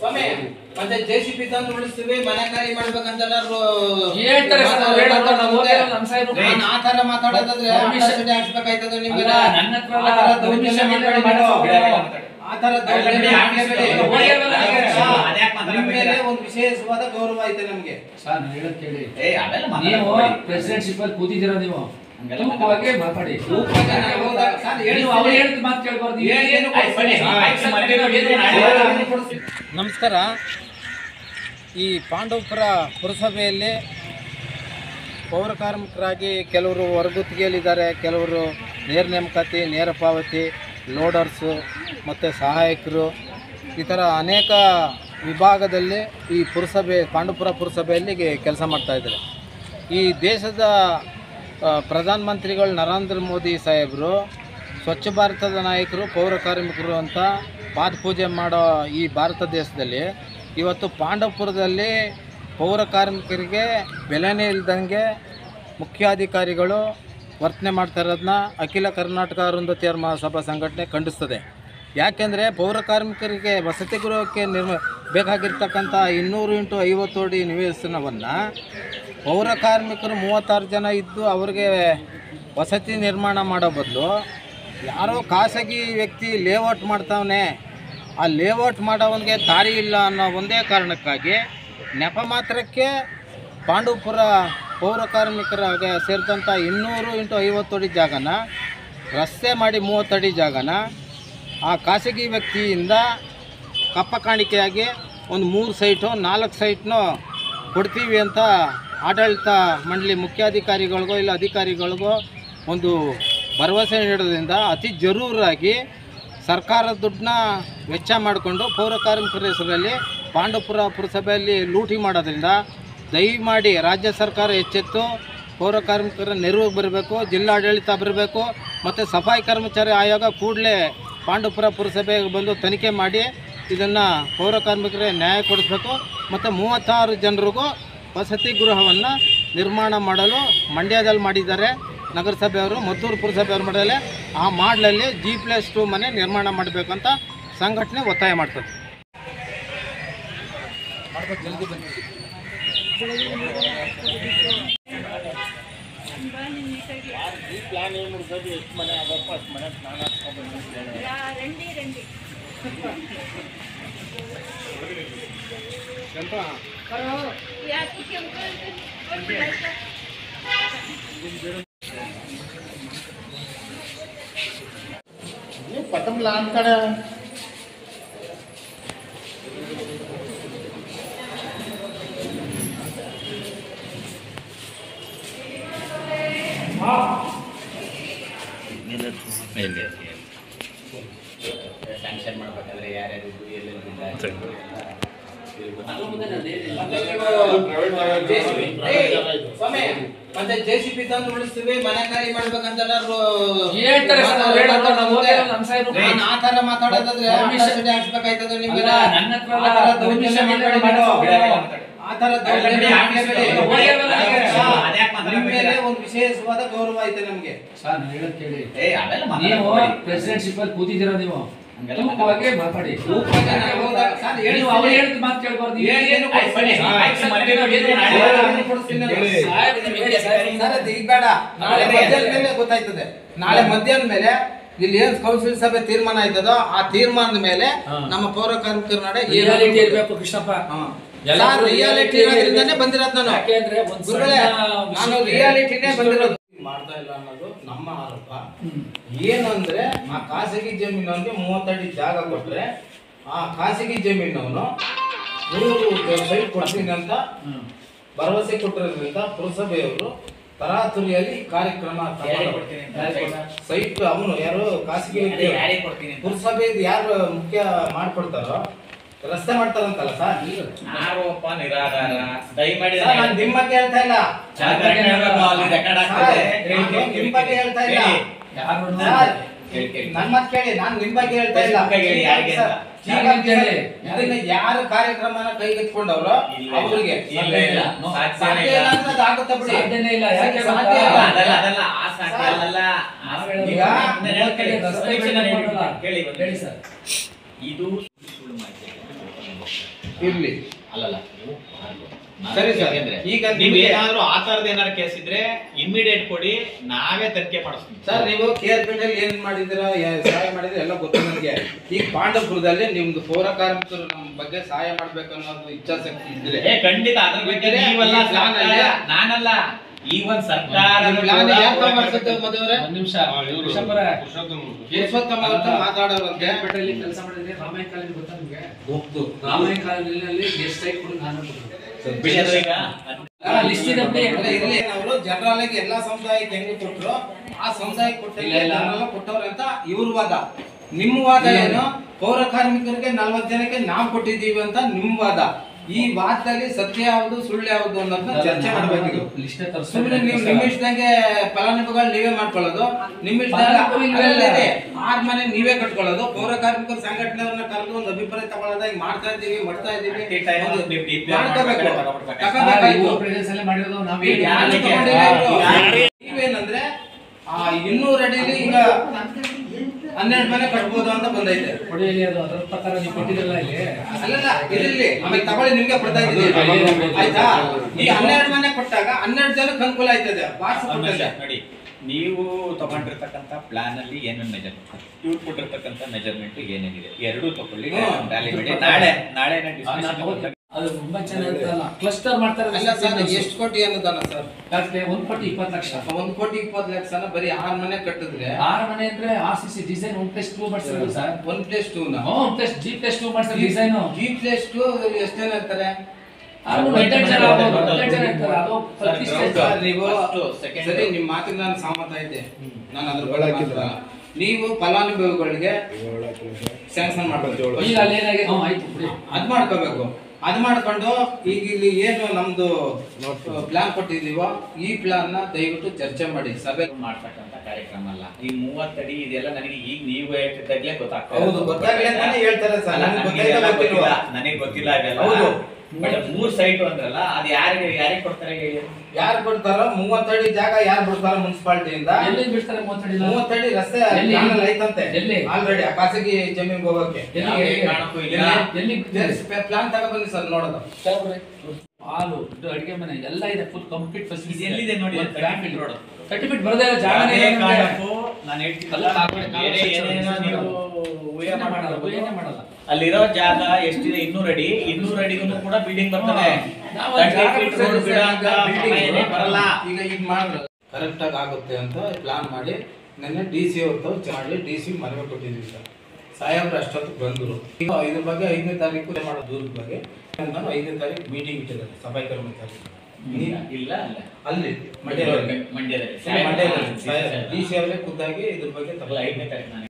ಸ್ವಾಮಿ ಮತ್ತೆ ಜೆಸಿಬಿ ತಂದು ಉಳಿಸ್ತೀವಿ ಮನೆ ಖಾಲಿ ಮಾಡ್ಬೇಕಂತ ಹೇಳ್ತಾರೆ ಸರ್. ನಾವು ಹೇಳೋದು ನಾವು ಓದಿರೋ ನಮ್ಮ ಸಾಹೇಬರು ಆ ತರ ಮಾತಾಡೋದಾದ್ರೆ ಹಾಕ್ಸ್ಬೇಕಾಯ್ತದೆ ನಿಮ್ಗೆ. ನನ್ನ ಹತ್ರ ದೌರ್ಜನ್ಯ ಮಾಡಬೇಡಿ ನೀವು. ಆ ತರ ದೌರ್ಜನ್ಯ ಮಾಡಬೇಡಿ. ನಿಮ್ಮ ಮೇಲೆ ಒಂದು ವಿಶೇಷವಾದ ಗೌರವ ಐತೆ ನಮಗೆ. ಸರ್ ನಾನು ಹೇಳೋದು ಕೇಳಿ. ನೀವು ಪ್ರೆಸಿಡೆಂಟ್ಶಿಪ್ ಅಲ್ಲಿ ಕೂತಿದ್ದೀರಾ, ನೀವು ತೂಕವಾಗಿ ಮಾತಾಡಿ. ನಮಸ್ಕಾರ. ಈ ಪಾಂಡವಪುರ ಪುರಸಭೆಯಲ್ಲಿ ಪೌರ ಕಾರ್ಮಿಕರಾಗಿ ಕೆಲವರು ಹೊರಗುತ್ತಿಗೆಯಲ್ಲಿದ್ದಾರೆ, ಕೆಲವರು ನೇರ ನೇಮಕಾತಿ, ನೇರ ಪಾವತಿ, ಲೋಡರ್ಸು ಮತ್ತು ಸಹಾಯಕರು, ಈ ಥರ ಅನೇಕ ವಿಭಾಗದಲ್ಲಿ ಈ ಪುರಸಭೆ ಪಾಂಡವಪುರ ಪುರಸಭೆಯಲ್ಲಿ ಕೆಲಸ ಮಾಡ್ತಾಯಿದ್ದಾರೆ. ಈ ದೇಶದ ಪ್ರಧಾನಮಂತ್ರಿಗಳು ನರೇಂದ್ರ ಮೋದಿ ಸಾಹೇಬರು ಸ್ವಚ್ಛ ಭಾರತದ ನಾಯಕರು, ಪೌರ ಕಾರ್ಮಿಕರು ಅಂತ ಪಾದಪೂಜೆ ಮಾಡೋ ಈ ಭಾರತ ದೇಶದಲ್ಲಿ ಇವತ್ತು ಪಾಂಡವಪುರದಲ್ಲಿ ಪೌರ ಕಾರ್ಮಿಕರಿಗೆ ಬೆಲೆನೇ ಇಲ್ದಂಗೆ ಮುಖ್ಯಾಧಿಕಾರಿಗಳು ವರ್ತನೆ ಮಾಡ್ತಾ ಇರೋದನ್ನ ಅಖಿಲ ಕರ್ನಾಟಕ ಅರುಂಧತಿಯರ ಮಹಾಸಭಾ ಸಂಘಟನೆ ಖಂಡಿಸ್ತದೆ. ಯಾಕೆಂದರೆ ಪೌರ ಕಾರ್ಮಿಕರಿಗೆ ವಸತಿ ಗೃಹಕ್ಕೆ ಬೇಕಾಗಿರ್ತಕ್ಕಂಥ 200x50 ಅಡಿ ನಿವೇಶನವನ್ನು ಪೌರ ಕಾರ್ಮಿಕರು 36 ಜನ ಇದ್ದು ಅವ್ರಿಗೆ ವಸತಿ ನಿರ್ಮಾಣ ಮಾಡೋ ಬದಲು ಯಾರೋ ಖಾಸಗಿ ವ್ಯಕ್ತಿ ಲೇಔಟ್ ಮಾಡ್ತಾವನೆ, ಆ ಲೇಔಟ್ ಮಾಡೋವನಿಗೆ ದಾರಿ ಇಲ್ಲ ಅನ್ನೋ ಒಂದೇ ಕಾರಣಕ್ಕಾಗಿ ನೆಪ ಮಾತ್ರಕ್ಕೆ ಪಾಂಡವಪುರ ಪೌರ ಕಾರ್ಮಿಕರಾಗ ಸೇರಿದಂಥ 200x50 ಅಡಿ ಜಾಗನ ರಸ್ತೆ ಮಾಡಿ 30 ಅಡಿ ಜಾಗನ ಆ ಖಾಸಗಿ ವ್ಯಕ್ತಿಯಿಂದ ಕಪ್ಪ ಕಾಣಿಕೆಯಾಗಿ ಒಂದು 3 ಸೈಟು 4 ಸೈಟ್ನೋ ಕೊಡ್ತೀವಿ ಅಂತ ಆಡಳಿತ ಮಂಡಳಿ ಮುಖ್ಯಾಧಿಕಾರಿಗಳಿಗೋ ಇಲ್ಲ ಅಧಿಕಾರಿಗಳಿಗೋ ಒಂದು ಭರವಸೆ ನೀಡೋದ್ರಿಂದ ಅತಿ ಜರೂರಾಗಿ ಸರ್ಕಾರದ ದುಡ್ಡನ್ನ ವೆಚ್ಚ ಮಾಡಿಕೊಂಡು ಪೌರ ಕಾರ್ಮಿಕರ ಹೆಸರಲ್ಲಿ ಪಾಂಡವಪುರ ಪುರಸಭೆಯಲ್ಲಿ ಲೂಟಿ ಮಾಡೋದ್ರಿಂದ ದಯಮಾಡಿ ರಾಜ್ಯ ಸರ್ಕಾರ ಎಚ್ಚೆತ್ತು ಪೌರ ಕಾರ್ಮಿಕರ ನೆರವಿಗೆ ಬರಬೇಕು, ಜಿಲ್ಲಾಡಳಿತ ಬರಬೇಕು ಮತ್ತು ಸಫಾಯಿ ಕರ್ಮಚಾರಿ ಆಯೋಗ ಕೂಡಲೇ ಪಾಂಡವಪುರ ಪುರಸಭೆಗೆ ಬಂದು ತನಿಖೆ ಮಾಡಿ ಇದನ್ನು ಪೌರ ಕಾರ್ಮಿಕರಿಗೆ ನ್ಯಾಯ ಕೊಡಿಸ್ಬೇಕು. ಮತ್ತು 36 ಜನರಿಗೂ ವಸತಿ ಗೃಹವನ್ನು ನಿರ್ಮಾಣ ಮಾಡಲು ಮಂಡ್ಯದಲ್ಲಿ ಮಾಡಿದ್ದಾರೆ ನಗರಸಭೆಯವರು, ಮದ್ದೂರು ಪುರಸಭೆಯವರು ಮಾಡಲೇ ಆ ಮಾಡಲಲ್ಲಿ G+2 ಮನೆ ನಿರ್ಮಾಣ ಮಾಡಬೇಕಂತ ಸಂಘಟನೆ ಒತ್ತಾಯ ಮಾಡ್ತದೆ. ಜಲ್ದಿ ಬನ್ನಿ. ಪ್ಲಾನ್ ಏನು ಮುಗಿಸೋದು, ಎಷ್ಟು ಮನೆ ಆಗಪ್ಪ ಅಷ್ಟು ಮನೆ ಸ್ನಾನ ಪತಂಗ್ಲ ಅಂತಾಳೆ. ಸ್ಯಾಂಕ್ಷನ್ ಮಾಡಬೇಕಾದ್ರೆ ಯಾರ್ಯಾರು ಮತ್ತೆ ಜೆಸಿಬಿ ತಂದು ಉಳಿಸ್ತೀವಿ ಮನೆ ಖಾಲಿ ಮಾಡ್ಬೇಕಂತ ಹೇಳ್ತಾರೆ ಸರ್. ನಾವು ಹೇಳೋದು ನಾವು ಓದಿರೋ ನಮ್ಮ ಸಾಹೇಬರು ಆ ತರ ಮಾತಾಡೋದಾದ್ರೆ ಹಾಕ್ಸ್ಬೇಕಾಯ್ತದೆ ನಿಮ್ಗೆ. ನನ್ನ ಹತ್ರ ದೌರ್ಜನ್ಯ ಮಾಡಬೇಡಿ ನೀವು. ಆ ತರ ದೌರ್ಜನ್ಯ ಮಾಡಬೇಡಿ. ನಿಮ್ಮ ಮೇಲೆ ಒಂದು ವಿಶೇಷವಾದ ಗೌರವ ಐತೆ ನಮಗೆ. ಸರ್ ನಾನು ಹೇಳೋದು ಕೇಳಿ. ನೀವು ಪ್ರೆಸಿಡೆಂಟ್ಶಿಪ್ ಅಲ್ಲಿ ಕೂತಿದ್ದೀರಾ, ನೀವು ತೂಕವಾಗಿ ಮಾತಾಡಿ. ನೀವು ಅವ್ರು ಹೇಳಿದ ಮಾತು ಕೇಳಬಾರ್ದು. ಈಗ ಬೇಡ, ನಾಳೆ ಮಧ್ಯಾಹ್ನ ಮೇಲೆ ಗೊತ್ತಾಯ್ತದೆ. ನಾಳೆ ಮಧ್ಯಾಹ್ನ ಮೇಲೆ ಇಲ್ಲಿ ಏನ್ ಕೌನ್ಸಿಲ್ ಸಭೆ ತೀರ್ಮಾನ ಆಯ್ತದೋ ಆ ತೀರ್ಮಾನದ ಮೇಲೆ ನಮ್ಮ ಪೌರ ಕಾರ್ಮಿಕರ ನಡೆ ರಿಯಾಲಿಟಿ ಇರಬೇಕು ಕೃಷ್ಣಪ್ಪ. ರಿಯಾಲಿಟಿ ಇರೋದ್ರಿಂದಾನೇ ಬಂದಿರೋದು. ನಾನು ರಿಯಾಲಿಟಿನೇ ಬಂದಿರೋದು. ಮಾಡ್ತಾ ಇಲ್ಲ ಅನ್ನೋದು ನಮ್ಮ ಆರೋಪ. ಏನಂದ್ರೆ ಆ ಖಾಸಗಿ ಜಮೀನವನಿಗೆ 30 ಅಡಿ ಜಾಗ ಕೊಟ್ರೆ ಆ ಖಾಸಗಿ ಜಮೀನವನು 100 ಸೈಟ್ ಕೊಡ್ತೀನಿ ಅಂತ ಭರವಸೆ ಕೊಟ್ಟಿರೋದ್ರಿಂದ ಪುರಸಭೆಯವರು ತರಾತುರಿಯಲ್ಲಿ ಕಾರ್ಯಕ್ರಮ ಸೈಟ್ ಅವನು ಯಾರು ಖಾಸಗಿ ಪುರಸಭೆ ಯಾರು ಮುಖ್ಯ ಮಾಡ್ಕೊಡ್ತಾರೋ ರಸ್ತೆ ಮಾಡ್ತಾರಂತಲ್ಲ ಸರ್. ಆರೋಪ ನಿರಾಧಾರ. ದಯಮಾಡಿ ನಾನು ನಿಮ್ಮ ಬಗ್ಗೆ ಹೇಳ್ತಾ ಇಲ್ಲ, ನಿಮ್ಮ ಬಗ್ಗೆ ಹೇಳ್ತಾ ಇಲ್ಲ. ನನ್ನ ಮಾತು ಕೇಳಿ, ನಾನು ನಿಮ್ಮ ಬಗ್ಗೆ ಹೇಳ್ತಾ ಇಲ್ಲ. ಇದನ್ನ ಯಾರು ಕಾರ್ಯಕ್ರಮನ ಕೈಗೆತ್ಕೊಂಡವ್ರು ಅವರಿಗೆ ಆಗುತ್ತೆ ಬಿಡಿ. ಇದು ಸುಳ್ಳು ಮಾಹಿತಿ. ಇರ್ಲಿ. ಅಲ್ಲಲ್ಲ ಸರಿ ಸರ್. ಈಗ ನೀವೇನಾದ್ರೂ ಆ ತರದ ಏನಾದ್ರು ಕೇಸ್ ಇದ್ರೆ ಇಮಿಡಿಯೇಟ್ ಕೊಡಿ, ನಾವೇ ತನಿಖೆ ಮಾಡಿಸ್ತೀವಿ ಸರ್. ನೀವು KRP ನಲ್ಲಿ ಏನ್ ಮಾಡಿದಿರಾ, ಸಹಾಯ ಮಾಡಿದ್ರೆ ಎಲ್ಲ ಗೊತ್ತು ನನಗೆ. ಈಗ ಪಾಂಡವಪುರದಲ್ಲಿ ನಿಮ್ದು ಪೌರ ಕಾರ್ಮಿಕರು ನಮ್ಮ ಬಗ್ಗೆ ಸಹಾಯ ಮಾಡ್ಬೇಕು ಅನ್ನೋದು ಇಚ್ಛಾಶಕ್ತಿ ಇದ್ರೆ ಖಂಡಿತ ಅದ್ರ ಬಗ್ಗೆ ನೀವೆಲ್ಲ ನಾನಲ್ಲ, ಈ ಒಂದ್ ಸರ್ಕಾರ ಮದುವೆ ಒಂದ್ ನಿಮಿಷ ಯಶವಂತಮ್ಮ ಅಂತ ಮಾತಾಡೋರಂತೆ. ಕೆಲಸ ಮಾಡಿದ್ರೆ ರಾಮಾಯಣ ಕಾಲೇಜ್ ಗೊತ್ತಾ ನಿಮ್ಗೆ? ರಾಮಾಯಣ ಕಾಲೇಜಿನಲ್ಲಿ ಗೆಸ್ಟ್ ಆಗಿ ಕೂಡ ನಾನು ಲಿಸ್ಟ್ ಇದೆ ಅವರು ಜನರಲ್ ಆಗಿ ಎಲ್ಲಾ ಸಮುದಾಯಕ್ಕೆ ಹೆಂಗ್ ಕೊಟ್ರು ಆ ಸಮುದಾಯಕ್ಕೆ ಕೊಟ್ಟವ್ರೆ ಅಂತ ಇವ್ರ ವಾದ. ನಿಮ್ಮ ವಾದ ಏನು? ಪೌರ ಕಾರ್ಮಿಕರಿಗೆ 40 ಜನಕ್ಕೆ ನಾವು ಕೊಟ್ಟಿದ್ದೀವಿ ಅಂತ ನಿಮ್ಮ ವಾದ. ಈ ವಾದದಲ್ಲಿ ಸತ್ಯ ಯಾವುದು ಸುಳ್ಳು ಯಾವುದು ಅನ್ನೋದನ್ನ ಚರ್ಚೆ ಮಾಡಬೇಕು. ಸುಮ್ಮನೆ ನೀವು ನಿಮ್ಮ ಇಷ್ಟದಂಗೆ ಫಲಾನುಭವಿಗಳು ನೀವೇ ಮಾಡ್ಕೊಳ್ಳೋದು, ನಿಮ್ಮ ಇಷ್ಟದಂಗೆ 6 ಮನೆ ನೀವೇ ಕಟ್ಕೊಳ್ಳೋದು, ಪೌರ ಕಾರ್ಮಿಕರ ಸಂಘಟನೆಯವ್ರನ್ನ ಕರೆದು ಒಂದು ಅಭಿಪ್ರಾಯ ತಗೊಳ್ಳೋದ ಹಿಂಗ್ ಮಾಡ್ತಾ ಇದ್ದೀವಿ ನೀವೇನಂದ್ರೆ 200 ಅಡಿಲಿ ಈಗ 12 ಮನೆ ಕಟ್ಬೋದು ಅಂತ ಬಂದೈತೆ. ಅಲ್ಲಲ್ಲ ಇದಿರ್ಲಿ, ಆಮೇಲೆ ತಗೊಳ್ಳಿ, ನಿಮ್ಗೆ ಕೊಡ್ತಾ ಇದ್ದೀವಿ ಆಯ್ತಾ. ಈಗ 12 ಮನೆ ಕೊಟ್ಟಾಗ 12 ಜನಕ್ಕೆ ಅನುಕೂಲ ಆಯ್ತದೆ. ನೋಡಿ, ನೀವು ತಗೊಂಡಿರ್ತಕ್ಕಂಥ ಪ್ಲಾನ್ ಅಲ್ಲಿ ಏನೇನು ಮೆಜರ್ಮೆಂಟ್, ಇವ್ರು ಕೊಟ್ಟಿರ್ತಕ್ಕಂಥ ಮೆಜರ್ಮೆಂಟ್ ಏನೇನಿದೆ ಎರಡೂ ತಗೊಳ್ಳಿ, ನಾಳೆ ಅದು ತುಂಬಾ ಚೆನ್ನಾಗಿರ್ತಲ್ಲ. ಕ್ಲಸ್ಟರ್ ಮಾಡ್ತಾರೆ. ಅಲ್ಲ ಸರ್, ಎಷ್ಟು ಕೋಟಿ ಅನ್ನೋದನ್ನ ಸರ್? 1 ಕೋಟಿ 20 ಲಕ್ಷ. 1 ಕೋಟಿ 20 ಲಕ್ಷ ಬರೀ 6 ಮನೆ ಕಟ್ಟಿದ್ರೆ, 6 ಮನೆ ಅಂದ್ರೆ RCC ಡಿಸೈನ್ 1+2 ಮಾಡ್ತಾರೆ ಸರ್. 1+2 ನ G+2 ಮಾಡ್ತಾರೆ ಡಿಸೈನ್. G+2 ಎಷ್ಟು ಜನ ಇರ್ತಾರೆ? ಸರಿ, ನಿಮ್ ಮಾತಿಗೆ ನಾನು ಸಹಮತ ಇದ್ದೆ. ನಾನು ಅದ್ರ ಬಗ್ಗೆ ನೀವು ಫಲಾನುಭವಿಗಳಿಗೆ ಸ್ಯಾಂಕ್ಷನ್ ಮಾಡ್ಬೇಕು. ಅದ್ ಮಾಡ್ಕೋಬೇಕು. ಅದ್ ಮಾಡ್ಕೊಂಡು ಈಗ ಇಲ್ಲಿ ಏನು ನಮ್ದು ಪ್ಲಾನ್ ಕೊಟ್ಟಿದೀವೋ ಈ ಪ್ಲಾನ್ ನ ದಯವಿಟ್ಟು ಚರ್ಚೆ ಮಾಡಿ ಸಭೆ ಮಾಡ್ತಕ್ಕಂಥ ಕಾರ್ಯಕ್ರಮ ಅಲ್ಲ. ಈ 30 ಅಡಿ ಇದೆಲ್ಲ ನನಗೆ ಈಗ ನೀವು ಹೇಳ್ತಿದ್ದಾಗಲೇ ಗೊತ್ತಾಗ್ತದೆ. ಹೌದು, ಗೊತ್ತಾಗ್ಲಿ ಅಂತಾನೆ ಹೇಳ್ತಾರೆ ಸರ್. ನನಗೆ ಗೊತ್ತಿಲ್ಲ ಅದೆಲ್ಲ. ಹೌದು, ಬಟ್ 3 ಸೈಟ್ ಅಂದ್ರಲ್ಲ, ಅದು ಯಾರಿಗೆ ಕೊಡ್ತಾರೆ ಹೇಳಿ? ಯಾರು ಕೊಡ್ತಾರೋ 30 ಅಡಿ ಜಾಗ ಯಾರು ಬಿಡ್ತಾರೋ ಮುನ್ಸಿಪಾಲಿಟಿಯಿಂದ? ಎಲ್ಲಿ ಬಿಡ್ತಾರೆ? 30 ಅಡಿ ರಸ್ತೆ ಐತಂತೆ ಆಲ್ರೆಡಿ ಆ ಖಾಸಗಿ ಜಮೀನ್ ಹೋಗೋಕೆ. ಪ್ಲಾನ್ ತಗೊಬನ್ನಿ ಸರ್, ನೋಡೋದು. ಹಾಲು, ಅಡಿಗೆ ಮನೆ ಎಲ್ಲ ಇದೆ, ಫುಲ್ ಕಂಪ್ಲೀಟ್ ಫೆಸಿಲಿಟಿ ಎಲ್ಲಿದೆ ನೋಡಿ. ಸರ್ಟಿಫಿಕೇಟ್ ಬರದೇ ಜಾಗನೇ ನಾನು ಮಾಡಲ್ಲ. ಅಲ್ಲಿರೋ ಜಾಗ ಎಷ್ಟಿದೆ? 200 ಅಡಿ. 200 ಅಡಿಗೂ ಕೂಡ ಬಿಲ್ಡಿಂಗ್ ಬರ್ತದೆ. ಬರಲ್ಲ. ಈಗ ಮಾಡಿದ್ರೆ ಕರೆಕ್ಟ್ ಆಗಿ ಆಗುತ್ತೆ ಅಂತ ಪ್ಲಾನ್ ಮಾಡಿ ನೆನ್ನೆ DC ಅವ್ರದ್ದು ಮಾಡಿ DC ಮನವಿ ಕೊಟ್ಟಿದ್ದೀವಿ ಸರ್. ಸಾಹೇಬ್ರು ಅಷ್ಟೊತ್ತಿಗೆ ಬಂದರು. ಈಗ ಇದ್ರ ಬಗ್ಗೆ 5ನೇ ತಾರೀಕು ಮಾಡೋ ದೂರದ ಬಗ್ಗೆ 5ನೇ ತಾರೀಕು ಮೀಟಿಂಗ್ ಇಟ್ಟಿದ್ದಾರೆ ಸಭಾ ಕರ್ಮಚಾರಿ. ಇಲ್ಲ ಅಲ್ಲಿ ಮಂಡ್ಯದಲ್ಲಿ DC ಅವರೇ ಖುದ್ದಾಗಿ ಇದ್ರ ಬಗ್ಗೆ 5ನೇ ತಾರೀಕು